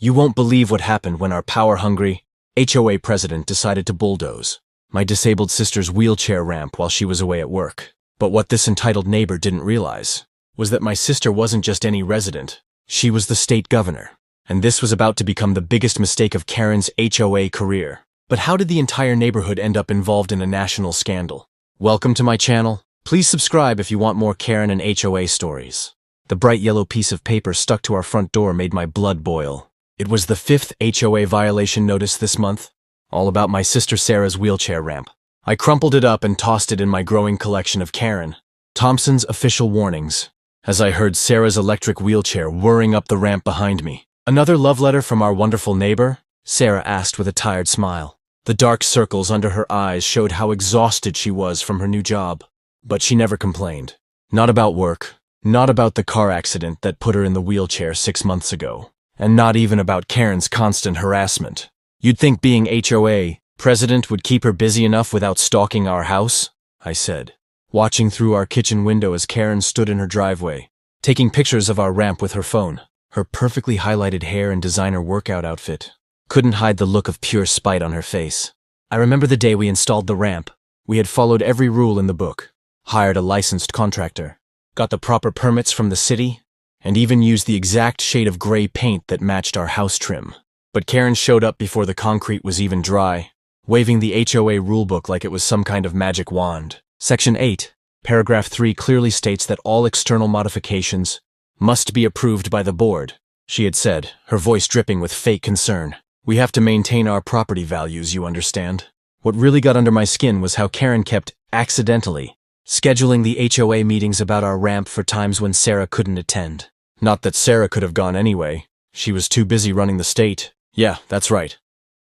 You won't believe what happened when our power-hungry HOA president decided to bulldoze my disabled sister's wheelchair ramp while she was away at work. But what this entitled neighbor didn't realize was that my sister wasn't just any resident. She was the state governor. And this was about to become the biggest mistake of Karen's HOA career. But how did the entire neighborhood end up involved in a national scandal? Welcome to my channel. Please subscribe if you want more Karen and HOA stories. The bright yellow piece of paper stuck to our front door made my blood boil. It was the 5th HOA violation notice this month, all about my sister Sarah's wheelchair ramp. I crumpled it up and tossed it in my growing collection of Karen Thompson's official warnings, as I heard Sarah's electric wheelchair whirring up the ramp behind me. Another love letter from our wonderful neighbor? Sarah asked with a tired smile. The dark circles under her eyes showed how exhausted she was from her new job. But she never complained. Not about work, not about the car accident that put her in the wheelchair 6 months ago, and not even about Karen's constant harassment. You'd think being HOA president would keep her busy enough without stalking our house, I said, watching through our kitchen window as Karen stood in her driveway, taking pictures of our ramp with her phone. Her perfectly highlighted hair and designer workout outfit couldn't hide the look of pure spite on her face. I remember the day we installed the ramp. We had followed every rule in the book, hired a licensed contractor, got the proper permits from the city, and even used the exact shade of gray paint that matched our house trim. But Karen showed up before the concrete was even dry, waving the HOA rulebook like it was some kind of magic wand. Section 8, paragraph 3 clearly states that all external modifications must be approved by the board, she had said, her voice dripping with fake concern. We have to maintain our property values, you understand? What really got under my skin was how Karen kept accidentally scheduling the HOA meetings about our ramp for times when Sarah couldn't attend. Not that Sarah could have gone anyway. She was too busy running the state. Yeah, that's right.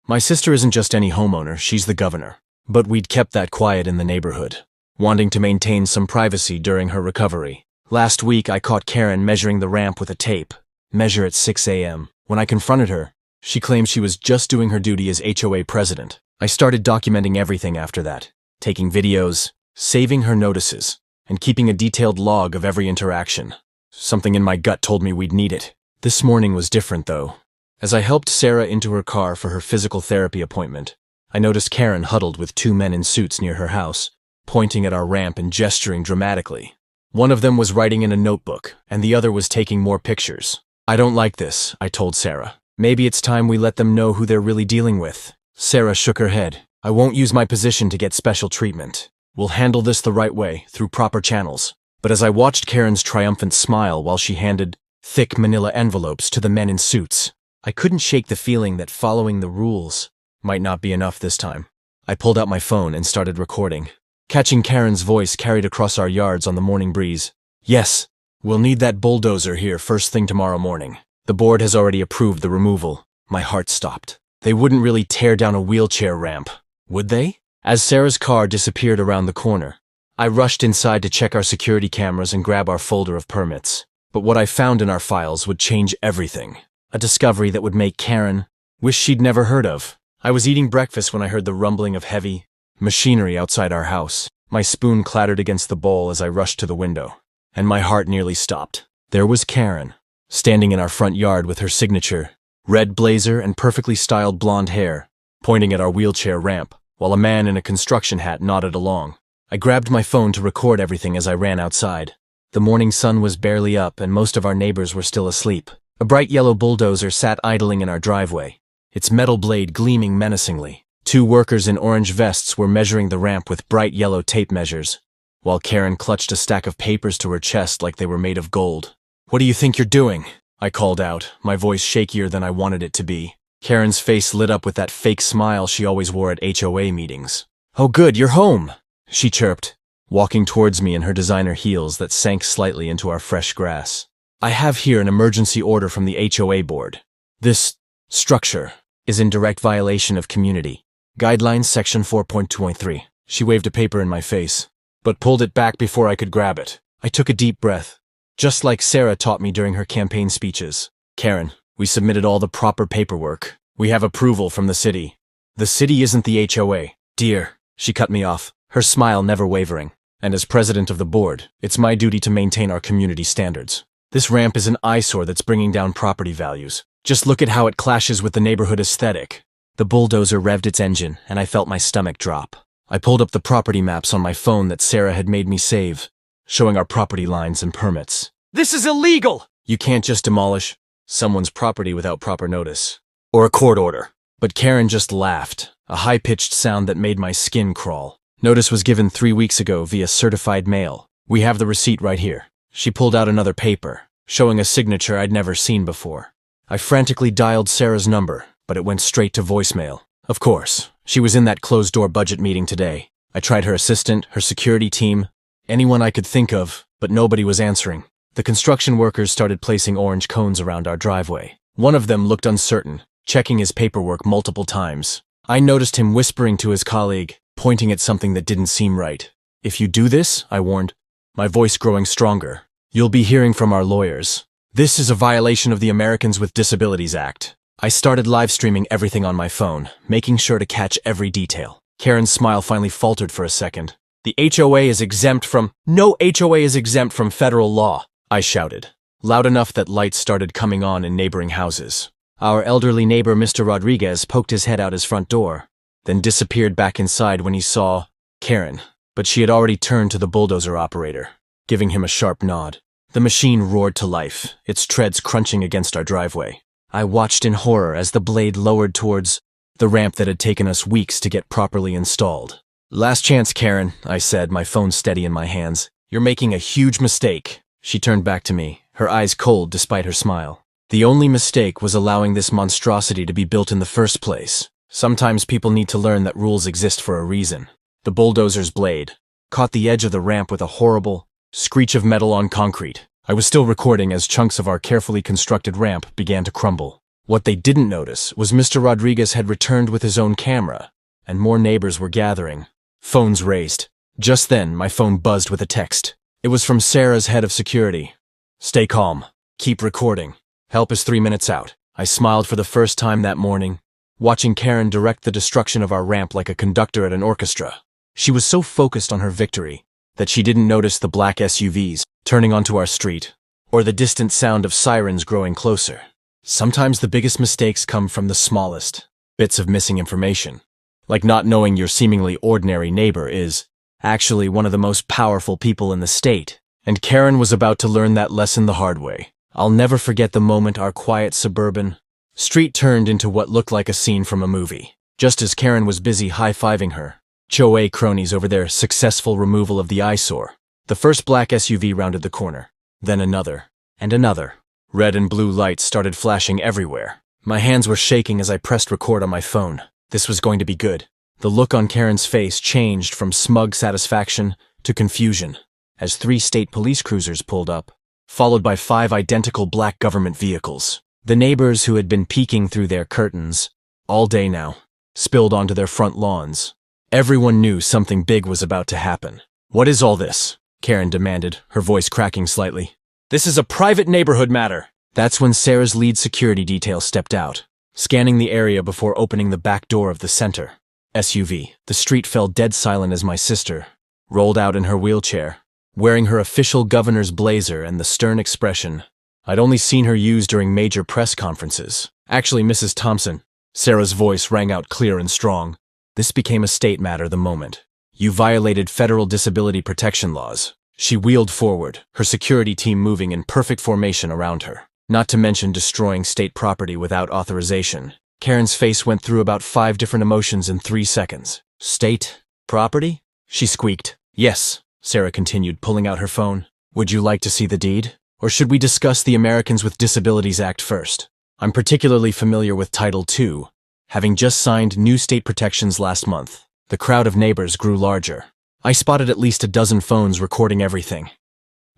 My sister isn't just any homeowner, she's the governor. But we'd kept that quiet in the neighborhood, wanting to maintain some privacy during her recovery. Last week, I caught Karen measuring the ramp with a tape measure at 6 a.m. When I confronted her, she claimed she was just doing her duty as HOA president. I started documenting everything after that, taking videos, saving her notices, and keeping a detailed log of every interaction. Something in my gut told me we'd need it. This morning was different, though. As I helped Sarah into her car for her physical therapy appointment, I noticed Karen huddled with 2 men in suits near her house, pointing at our ramp and gesturing dramatically. One of them was writing in a notebook, and the other was taking more pictures. I don't like this, I told Sarah. Maybe it's time we let them know who they're really dealing with. Sarah shook her head. I won't use my position to get special treatment. We'll handle this the right way, through proper channels. But as I watched Karen's triumphant smile while she handed thick manila envelopes to the men in suits, I couldn't shake the feeling that following the rules might not be enough this time. I pulled out my phone and started recording, catching Karen's voice carried across our yards on the morning breeze. Yes, we'll need that bulldozer here first thing tomorrow morning. The board has already approved the removal. My heart stopped. They wouldn't really tear down a wheelchair ramp, would they? As Sarah's car disappeared around the corner, I rushed inside to check our security cameras and grab our folder of permits. But what I found in our files would change everything. A discovery that would make Karen wish she'd never heard of. I was eating breakfast when I heard the rumbling of heavy machinery outside our house. My spoon clattered against the bowl as I rushed to the window, and my heart nearly stopped. There was Karen, standing in our front yard with her signature red blazer and perfectly styled blonde hair, pointing at our wheelchair ramp, while a man in a construction hat nodded along. I grabbed my phone to record everything as I ran outside. The morning sun was barely up and most of our neighbors were still asleep. A bright yellow bulldozer sat idling in our driveway, its metal blade gleaming menacingly. 2 workers in orange vests were measuring the ramp with bright yellow tape measures, while Karen clutched a stack of papers to her chest like they were made of gold. What do you think you're doing? I called out, my voice shakier than I wanted it to be. Karen's face lit up with that fake smile she always wore at HOA meetings. Oh good, you're home, she chirped, walking towards me in her designer heels that sank slightly into our fresh grass. I have here an emergency order from the HOA board. This structure is in direct violation of Community Guidelines Section 4.2.3. She waved a paper in my face, but pulled it back before I could grab it. I took a deep breath, just like Sarah taught me during her campaign speeches. Karen, we submitted all the proper paperwork. We have approval from the city. The city isn't the HOA. Dear, she cut me off, her smile never wavering. And as president of the board, it's my duty to maintain our community standards. This ramp is an eyesore that's bringing down property values. Just look at how it clashes with the neighborhood aesthetic. The bulldozer revved its engine, and I felt my stomach drop. I pulled up the property maps on my phone that Sarah had made me save, showing our property lines and permits. This is illegal! You can't just demolish someone's property without proper notice. Or a court order. But Karen just laughed, a high-pitched sound that made my skin crawl. Notice was given 3 weeks ago via certified mail. We have the receipt right here. She pulled out another paper, showing a signature I'd never seen before. I frantically dialed Sarah's number, but it went straight to voicemail. Of course, she was in that closed-door budget meeting today. I tried her assistant, her security team, anyone I could think of, but nobody was answering. The construction workers started placing orange cones around our driveway. One of them looked uncertain, checking his paperwork multiple times. I noticed him whispering to his colleague, pointing at something that didn't seem right. If you do this, I warned, my voice growing stronger, you'll be hearing from our lawyers. This is a violation of the Americans with Disabilities Act. I started live streaming everything on my phone, making sure to catch every detail. Karen's smile finally faltered for a second. The HOA is exempt from— No HOA is exempt from federal law, I shouted, loud enough that lights started coming on in neighboring houses. Our elderly neighbor, Mr. Rodriguez, poked his head out his front door, then disappeared back inside when he saw Karen. But she had already turned to the bulldozer operator, giving him a sharp nod. The machine roared to life, its treads crunching against our driveway. I watched in horror as the blade lowered towards the ramp that had taken us weeks to get properly installed. Last chance, Karen, I said, my phone steady in my hands. You're making a huge mistake. She turned back to me, her eyes cold despite her smile. The only mistake was allowing this monstrosity to be built in the first place. Sometimes people need to learn that rules exist for a reason. The bulldozer's blade caught the edge of the ramp with a horrible screech of metal on concrete. I was still recording as chunks of our carefully constructed ramp began to crumble. What they didn't notice was Mr. Rodriguez had returned with his own camera, and more neighbors were gathering. Phones raised. Just then, my phone buzzed with a text. It was from Sarah's head of security. Stay calm. Keep recording. Help is 3 minutes out. I smiled for the first time that morning, watching Karen direct the destruction of our ramp like a conductor at an orchestra. She was so focused on her victory that she didn't notice the black SUVs turning onto our street, or the distant sound of sirens growing closer. Sometimes the biggest mistakes come from the smallest bits of missing information, like not knowing your seemingly ordinary neighbor is actually one of the most powerful people in the state. And Karen was about to learn that lesson the hard way. I'll never forget the moment our quiet suburban street turned into what looked like a scene from a movie. Just as Karen was busy high-fiving her HOA cronies over their successful removal of the eyesore, the first black SUV rounded the corner, then another, and another. Red and blue lights started flashing everywhere. My hands were shaking as I pressed record on my phone. This was going to be good. The look on Karen's face changed from smug satisfaction to confusion as 3 state police cruisers pulled up, followed by 5 identical black government vehicles. The neighbors who had been peeking through their curtains all day now spilled onto their front lawns. Everyone knew something big was about to happen. What is all this? Karen demanded, her voice cracking slightly. This is a private neighborhood matter. That's when Sarah's lead security detail stepped out, scanning the area before opening the back door of the center SUV. The street fell dead silent as my sister rolled out in her wheelchair, wearing her official governor's blazer and the stern expression I'd only seen her use during major press conferences. Actually, Mrs. Thompson, Sarah's voice rang out clear and strong. This became a state matter the moment. You violated federal disability protection laws. She wheeled forward, her security team moving in perfect formation around her. Not to mention destroying state property without authorization. Karen's face went through about 5 different emotions in 3 seconds. State property? She squeaked. Yes, Sarah continued, pulling out her phone. Would you like to see the deed? Or should we discuss the Americans with Disabilities Act first? I'm particularly familiar with Title II, having just signed new state protections last month. The crowd of neighbors grew larger. I spotted at least a dozen phones recording everything.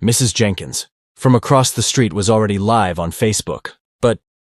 Mrs. Jenkins, from across the street, was already live on Facebook.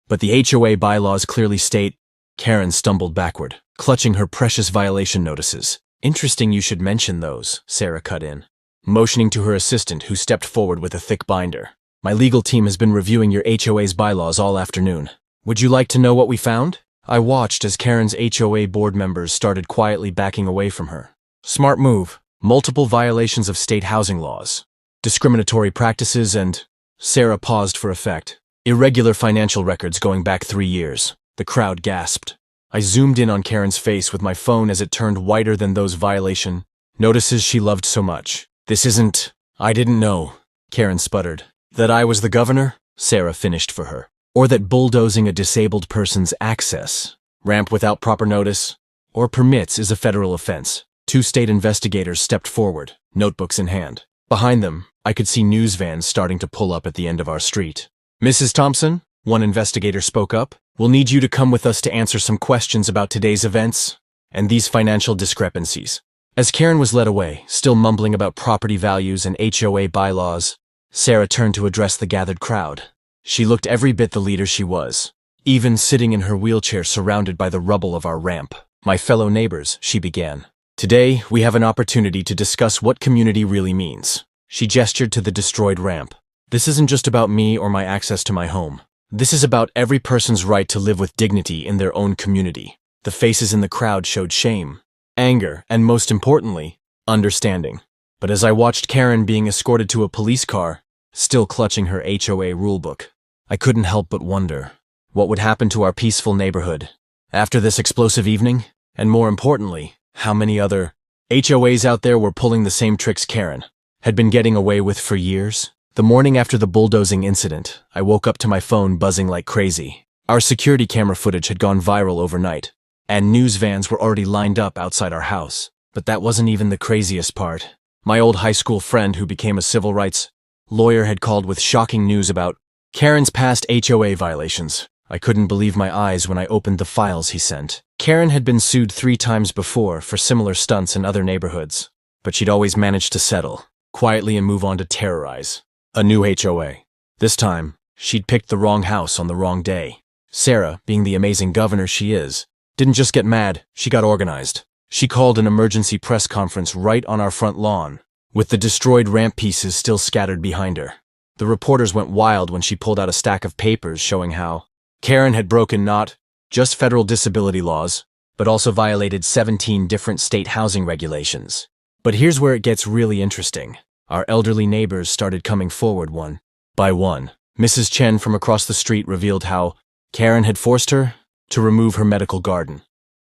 But the HOA bylaws clearly state— Karen stumbled backward, clutching her precious violation notices. Interesting you should mention those, Sarah cut in, motioning to her assistant who stepped forward with a thick binder. My legal team has been reviewing your HOA's bylaws all afternoon. Would you like to know what we found? I watched as Karen's HOA board members started quietly backing away from her. Smart move. Multiple violations of state housing laws, discriminatory practices, and— Sarah paused for effect. Irregular financial records going back 3 years. The crowd gasped. I zoomed in on Karen's face with my phone as it turned whiter than those violation notices she loved so much. This isn't... I didn't know, Karen sputtered. That I was the governor? Sarah finished for her. Or that bulldozing a disabled person's access, ramp without proper notice, or permits is a federal offense. 2 state investigators stepped forward, notebooks in hand. Behind them, I could see news vans starting to pull up at the end of our street. Mrs. Thompson, one investigator spoke up, we'll need you to come with us to answer some questions about today's events and these financial discrepancies. As Karen was led away, still mumbling about property values and HOA bylaws, Sarah turned to address the gathered crowd. She looked every bit the leader she was, even sitting in her wheelchair surrounded by the rubble of our ramp. My fellow neighbors, she began. Today, we have an opportunity to discuss what community really means. She gestured to the destroyed ramp. This isn't just about me or my access to my home. This is about every person's right to live with dignity in their own community. The faces in the crowd showed shame, anger, and most importantly, understanding. But as I watched Karen being escorted to a police car, still clutching her HOA rulebook, I couldn't help but wonder what would happen to our peaceful neighborhood after this explosive evening, and more importantly, how many other HOAs out there were pulling the same tricks Karen had been getting away with for years. The morning after the bulldozing incident, I woke up to my phone buzzing like crazy. Our security camera footage had gone viral overnight, and news vans were already lined up outside our house. But that wasn't even the craziest part. My old high school friend who became a civil rights lawyer had called with shocking news about Karen's past HOA violations. I couldn't believe my eyes when I opened the files he sent. Karen had been sued 3 times before for similar stunts in other neighborhoods, but she'd always managed to settle, quietly and move on to terrorize a new HOA. This time, she'd picked the wrong house on the wrong day. Sarah, being the amazing governor she is, didn't just get mad, she got organized. She called an emergency press conference right on our front lawn, with the destroyed ramp pieces still scattered behind her. The reporters went wild when she pulled out a stack of papers showing how Karen had broken not just federal disability laws, but also violated 17 different state housing regulations. But here's where it gets really interesting. Our elderly neighbors started coming forward one by one. Mrs. Chen from across the street revealed how Karen had forced her to remove her medical garden.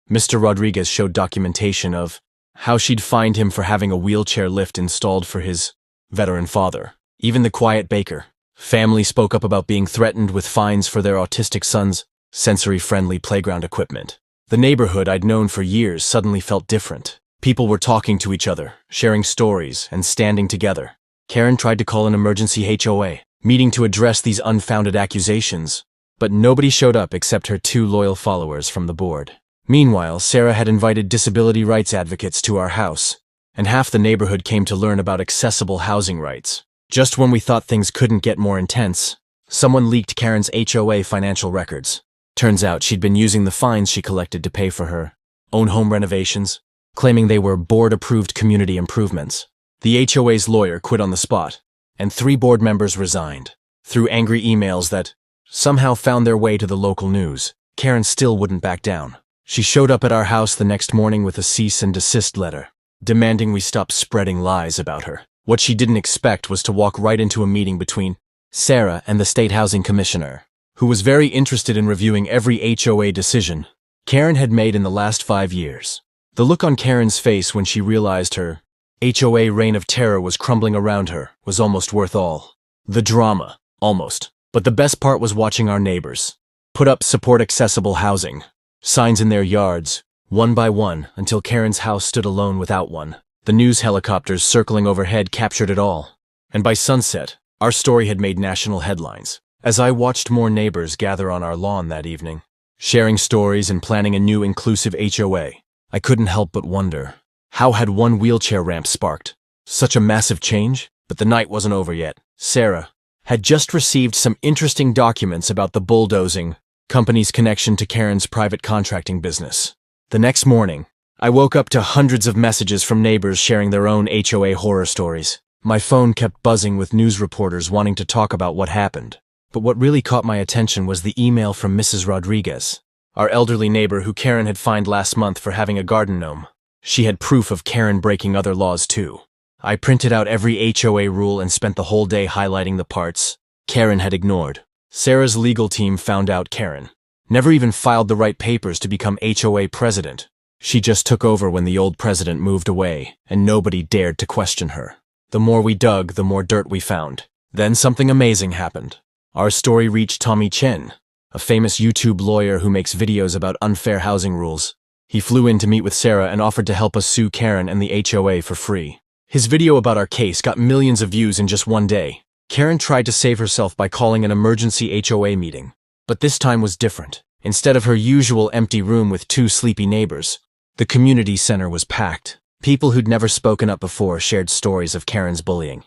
Mr. Rodriguez showed documentation of how she'd fined him for having a wheelchair lift installed for his veteran father. Even the quiet baker family spoke up about being threatened with fines for their autistic son's sensory-friendly playground equipment. The neighborhood I'd known for years suddenly felt different. People were talking to each other, sharing stories, and standing together. Karen tried to call an emergency HOA meeting to address these unfounded accusations, but nobody showed up except her 2 loyal followers from the board. Meanwhile, Sarah had invited disability rights advocates to our house, and half the neighborhood came to learn about accessible housing rights. Just when we thought things couldn't get more intense, someone leaked Karen's HOA financial records. Turns out she'd been using the fines she collected to pay for her own home renovations, claiming they were board-approved community improvements. The HOA's lawyer quit on the spot, and 3 board members resigned. Through angry emails that somehow found their way to the local news, Karen still wouldn't back down. She showed up at our house the next morning with a cease and desist letter, demanding we stop spreading lies about her. What she didn't expect was to walk right into a meeting between Sarah and the state housing commissioner, who was very interested in reviewing every HOA decision Karen had made in the last 5 years. The look on Karen's face when she realized her HOA reign of terror was crumbling around her was almost worth all the drama, almost. But the best part was watching our neighbors put up support accessible housing signs in their yards, one by one, until Karen's house stood alone without one. The news helicopters circling overhead captured it all. And by sunset, our story had made national headlines. As I watched more neighbors gather on our lawn that evening, sharing stories and planning a new inclusive HOA, I couldn't help but wonder, how had one wheelchair ramp sparked such a massive change? But the night wasn't over yet. Sarah had just received some interesting documents about the bulldozing company's connection to Karen's private contracting business. The next morning, I woke up to hundreds of messages from neighbors sharing their own HOA horror stories. My phone kept buzzing with news reporters wanting to talk about what happened. But what really caught my attention was the email from Mrs. Rodriguez, our elderly neighbor who Karen had fined last month for having a garden gnome. She had proof of Karen breaking other laws too. I printed out every HOA rule and spent the whole day highlighting the parts Karen had ignored. Sarah's legal team found out Karen never even filed the right papers to become HOA president. She just took over when the old president moved away, and nobody dared to question her. The more we dug, the more dirt we found. Then something amazing happened. Our story reached Tommy Chen, a famous YouTube lawyer who makes videos about unfair housing rules. He flew in to meet with Sarah and offered to help us sue Karen and the HOA for free. His video about our case got millions of views in just one day. Karen tried to save herself by calling an emergency HOA meeting. But this time was different. Instead of her usual empty room with 2 sleepy neighbors, the community center was packed. People who'd never spoken up before shared stories of Karen's bullying.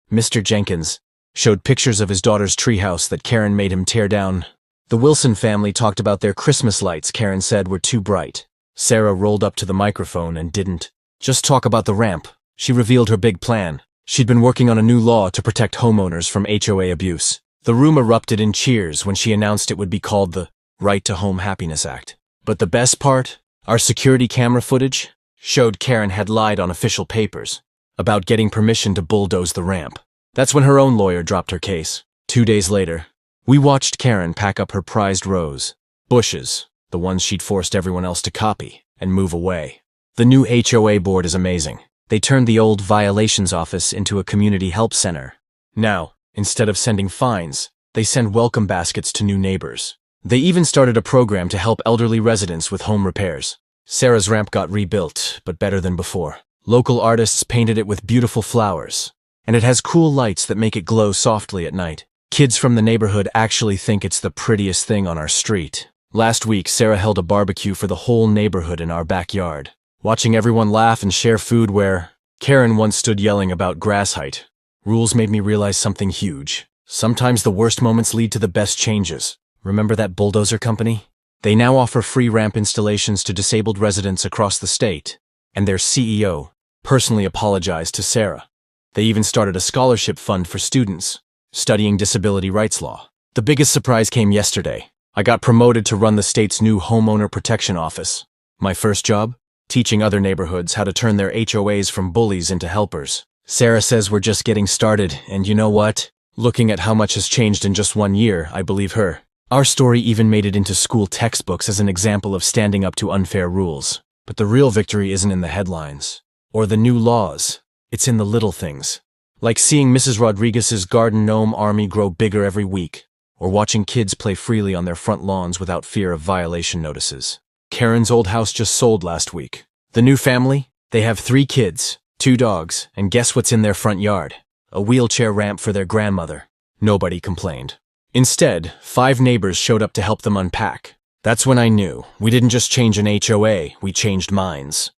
Mr. Jenkins showed pictures of his daughter's treehouse that Karen made him tear down. The Wilson family talked about their Christmas lights Karen said were too bright. Sarah rolled up to the microphone and didn't just talk about the ramp. She revealed her big plan. She'd been working on a new law to protect homeowners from HOA abuse. The room erupted in cheers when she announced it would be called the Right to Home Happiness Act. But the best part? Our security camera footage showed Karen had lied on official papers about getting permission to bulldoze the ramp. That's when her own lawyer dropped her case. 2 days later, we watched Karen pack up her prized rose bushes, the ones she'd forced everyone else to copy, and move away. The new HOA board is amazing. They turned the old violations office into a community help center. Now, instead of sending fines, they send welcome baskets to new neighbors. They even started a program to help elderly residents with home repairs. Sarah's ramp got rebuilt, but better than before. Local artists painted it with beautiful flowers, and it has cool lights that make it glow softly at night. Kids from the neighborhood actually think it's the prettiest thing on our street. Last week, Sarah held a barbecue for the whole neighborhood in our backyard. Watching everyone laugh and share food where Karen once stood yelling about grass height. Rules made me realize something huge. Sometimes the worst moments lead to the best changes. Remember that bulldozer company? They now offer free ramp installations to disabled residents across the state, and their CEO personally apologized to Sarah. They even started a scholarship fund for students studying disability rights law. The biggest surprise came yesterday. I got promoted to run the state's new homeowner protection office. My first job? Teaching other neighborhoods how to turn their HOAs from bullies into helpers. Sarah says we're just getting started, and you know what? Looking at how much has changed in just 1 year, I believe her. Our story even made it into school textbooks as an example of standing up to unfair rules. But the real victory isn't in the headlines or the new laws. It's in the little things. Like seeing Mrs. Rodriguez's garden gnome army grow bigger every week, or watching kids play freely on their front lawns without fear of violation notices. Karen's old house just sold last week. The new family? They have 3 kids, 2 dogs, and guess what's in their front yard? A wheelchair ramp for their grandmother. Nobody complained. Instead, 5 neighbors showed up to help them unpack. That's when I knew we didn't just change an HOA, we changed minds.